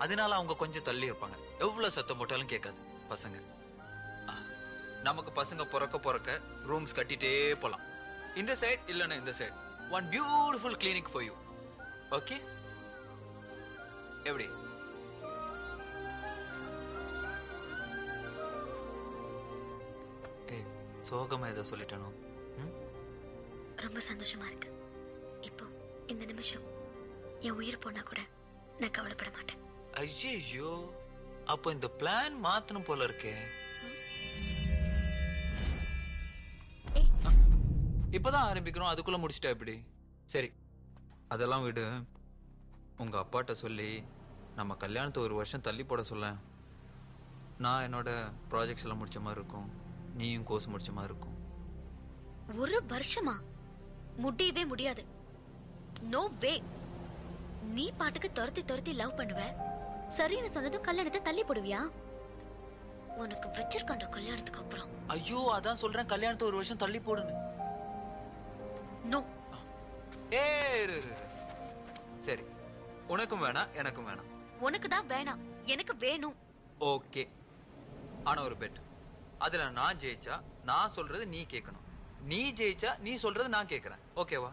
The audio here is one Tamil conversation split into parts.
அதனால அவங்க கொஞ்சம் தள்ளி இருப்பாங்க. எவ்வளவு சத்தம் போட்டாலும் கேட்காது பசங்க. நமக்கு பசங்க பிறக்க ரூம்ஸ் கட்டிட்டே போலாம். இந்த சைட் இல்லைன்னா இந்த side. One beautiful clinic for you. Okay? எப்படி? ஏய், சோகமா ஏதோ சொல்லிட்டனோ? ரொம்ப சந்தோஷமா இருக்கு. இப்போ இந்த நிமிஷம் என் உயிர் போனா கூட நான் கவலைப்பட மாட்டேன். ஐயோ, அப்போ இந்த பிளான் மாத்தணும் போல இருக்கே. இப்பதான் ஆரம்பிக்கிறோம், அதுக்குள்ள முடிச்சிட்டா எப்படி? சரி, அதெல்லாம் விடு. உங்க அப்பாட்ட சொல்லி நம்ம கல்யாணத்தை 1 வருஷம் தள்ளி போட சொல்ல. நான் என்னோட ப்ராஜெக்ட்ஸ் எல்லாம் முடிச்ச மாதிரி இருக்கும், நீயும் கோர்ஸ் முடிச்ச மாதிரி இருக்கும். 1 வருஷமா? முடியவே முடியாது. No way. நீ பாட்டுக்கு துரத்தி லவ் பண்ணுவ, சரின்னு சொன்னதும் கல்யாணத்தை தள்ளி போடுவியா? உனக்கு வச்சிருக்காண்ட கல்யாணத்துக்கு அப்புறம். ஐயோ, அதான் சொல்றேன், கல்யாணத்தை 1 வருஷம் தள்ளி போடுன்னு. நோ. சரி, உனக்கும் வேணாம் எனக்கும் வேணாம். உனக்கு தான் வேணாம், எனக்கு வேணும். ஓகே, ஆனா ஒரு பெட். அதுல நான் ஜெயிச்சா நான் சொல்றது நீ கேட்கணும், நீ ஜெயிச்சா நீ சொல்றது நான் கேட்கறேன். ஓகேவா?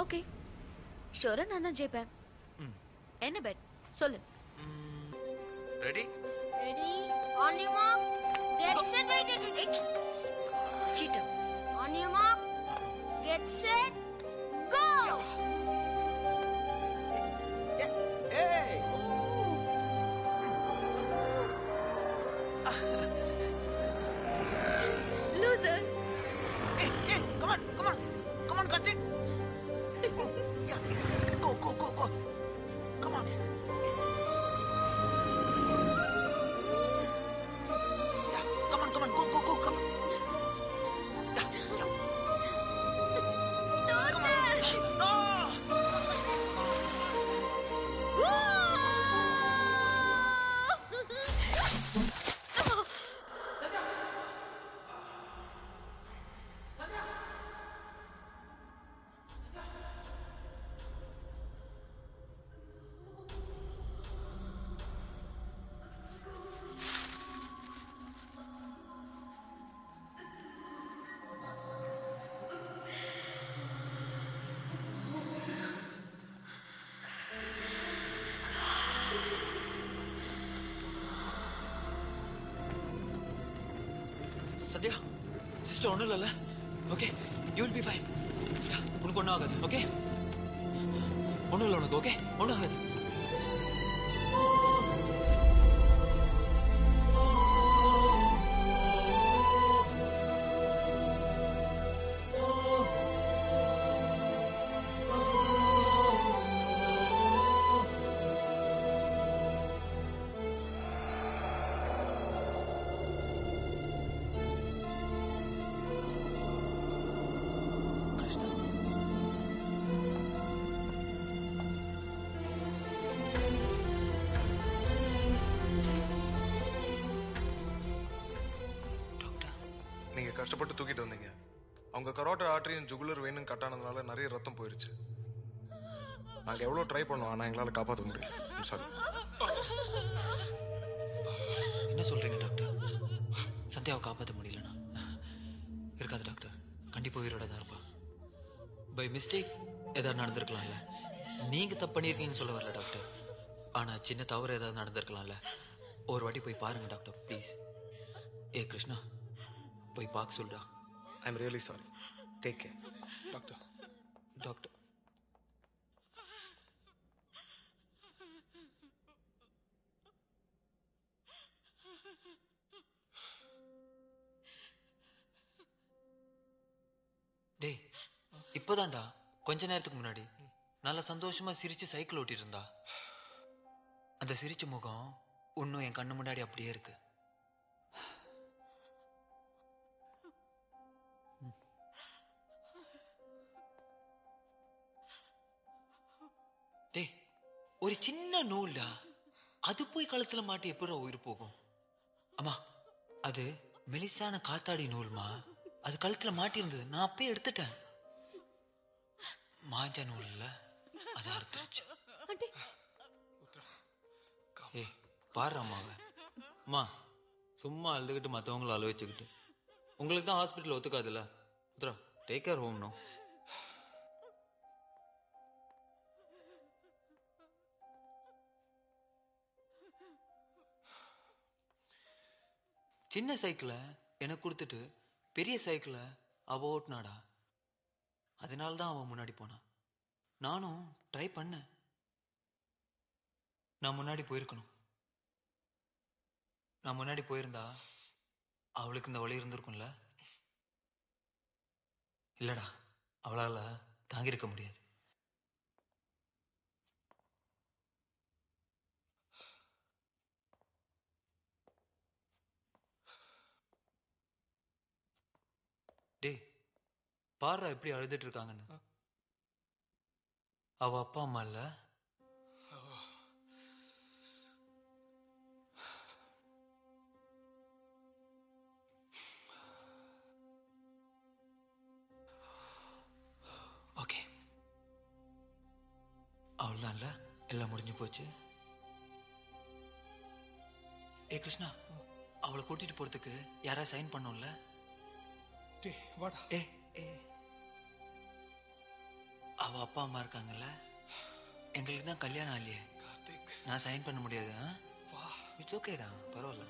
ஓகே, ஷூரா நான் தான் ஜெயிப்பேன். என்ன பெட் சொல்லு. Ready? Ready? On your mark. Get set. Wait. Cheater. On your mark. Get set. Go. Hey. Loser. Hey, come on, Karthik. Yeah. Go. Come on. Yeah, come on, go. Come on. Yeah. Come on. No. Sathya, sister ஒன்றும் இல்லைல்ல? Okay, you will be fine. உனக்கு ஒன்றும் ஆகாது. ஓகே, ஒன்றும் இல்லை உனக்கு. ஓகே, ஒன்றும் ஆகாது. கஷ்டப்பட்டு தூக்கிட்டு வந்தீங்க. அவங்க கரோட்டர் ஆர்டரியும் ஜுகுலர் வெயினும் கட்டானதுனால நிறைய ரத்தம் போயிருச்சு. நாங்க எவ்வளவு ட்ரை பண்ணோம், ஆனா எங்களால காப்பாற்ற முடியல. சாரி. என்ன சொல்றீங்க டாக்டர்? சந்தியாவை காப்பாற்ற முடியலனா? இருக்காது டாக்டர், கண்டிப்பா உயிரோட தான் இருப்பா. பை மிஸ்டேக் ஏதாவது நடந்திருக்கலாம்ல. நீங்க தப்பு பண்ணியிருக்கீங்கன்னு சொல்ல வரல டாக்டர், ஆனா சின்ன தவறு ஏதாவது நடந்திருக்கலாம்ல. ஒரு வாட்டி போய் பாருங்க டாக்டர் ப்ளீஸ். ஏ கிருஷ்ணா, போய் பார்க்க சொல்றா. I am really sorry. Take care doctor. டேய், இப்பதான்டா கொஞ்ச நேரத்துக்கு முன்னாடி நல்லா சந்தோஷமா சிரிச்சு சைக்கிள் ஓட்டிட்டு இருந்தா. அந்த சிரிச்ச முகம் இன்னும் என் கண்ணு முன்னாடி அப்படியே இருக்கு. டேய், ஒரு சின்ன நூல்டா, அது போய் கழுத்துல மாட்டி எப்படி உயிர் போகும்? அம்மா, அது மெலிசான காத்தாடி நூல்மா. அது கழுத்துல மாட்டி இருந்தது, நான் அப்பயே எடுத்துட்டேன். மாஞ்ச நூல் இல்ல. அது அறுத்துருச்சு. ஆண்டி ஏய் பாரு அம்மாவை. அம்மா சும்மா அழுதுகிட்டு மற்றவங்கள அழ வச்சுக்கிட்டு உங்களுக்கு தான் ஹாஸ்பிட்டல் ஒத்துக்காதுல்ல. Uthra take care home no. சின்ன சைக்கிளை எனக்கு கொடுத்துட்டு பெரிய சைக்கிளை அவ ஓட்டினாடா. அதனால தான் அவன் முன்னாடி போனான். நானும் ட்ரை பண்ணேன். நான் முன்னாடி போயிருக்கணும். நான் முன்னாடி போயிருந்தா அவளுக்கு இந்த வழி இருந்திருக்கும்ல. இல்லடா, அவளால தாங்கியிருக்க முடியாது. டேய் பாரு எப்படி அழுதுட்டு இருக்காங்கன்னு. அவ அப்பா அம்மா இல்ல. ஓகே அவ்வளோதான் இல்ல, எல்லாம் முடிஞ்சு போச்சு. ஏ கிருஷ்ணா, அவளை கூட்டிட்டு போறதுக்கு யாரா சைன் பண்ணோம்ல. ஏ ஏ அவ அப்பா அம்மா இருக்காங்கல்ல, எங்களுக்கு தான் கல்யாணம் ஆகலையே. நான் சைன் பண்ண முடியாது. இட்ஸ் ஓகேடா, பரவாயில்ல.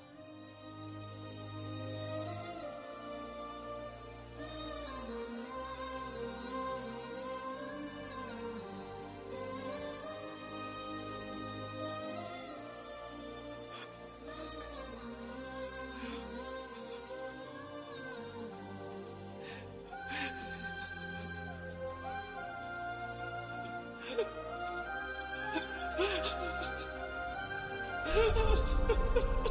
Ha ha ha!